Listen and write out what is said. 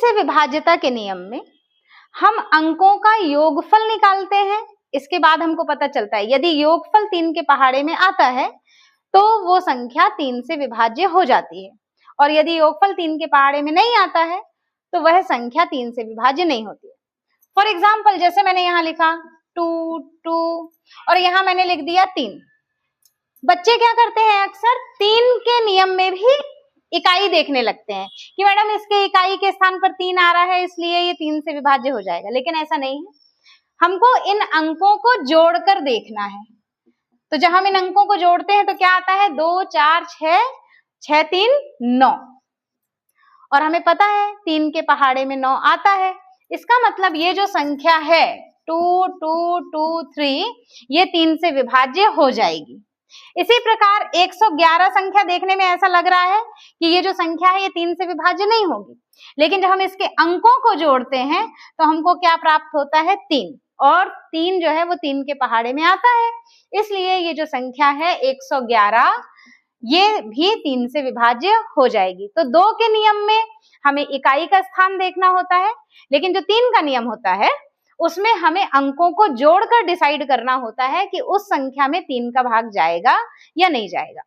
से विभाज्यता के नियम में हम अंकों का योगफल निकालते हैं। इसके बाद हमको पता चलता है यदि योगफल 3 के पहाड़े में आता है तो वो संख्या 3 से विभाज्य हो जाती है, और यदि योगफल 3 के पहाड़े में नहीं आता है तो वह संख्या 3 से विभाज्य नहीं होती है। फॉर एग्जाम्पल, जैसे मैंने यहाँ लिखा 2 2 और यहाँ मैंने लिख दिया 3। बच्चे क्या करते हैं, अक्सर 3 के नियम में भी इकाई देखने लगते हैं कि मैडम इसके इकाई के स्थान पर 3 आ रहा है इसलिए ये 3 से विभाज्य हो जाएगा, लेकिन ऐसा नहीं है। हमको इन अंकों को जोड़कर देखना है। तो जब हम इन अंकों को जोड़ते हैं तो क्या आता है, 2 4 6 6 3 9, और हमें पता है 3 के पहाड़े में 9 आता है। इसका मतलब ये जो संख्या है 2 2 2 3 ये 3 से विभाज्य हो जाएगी। इसी प्रकार 111 संख्या देखने में ऐसा लग रहा है कि ये जो संख्या है ये 3 से विभाज्य नहीं होगी, लेकिन जब हम इसके अंकों को जोड़ते हैं तो हमको क्या प्राप्त होता है, 3, और 3 जो है वो 3 के पहाड़े में आता है, इसलिए ये जो संख्या है 111 ये भी 3 से विभाज्य हो जाएगी। तो 2 के नियम में हमें इकाई का स्थान देखना होता है, लेकिन जो 3 का नियम होता है उसमें हमें अंकों को जोड़कर डिसाइड करना होता है कि उस संख्या में 3 का भाग जाएगा या नहीं जाएगा।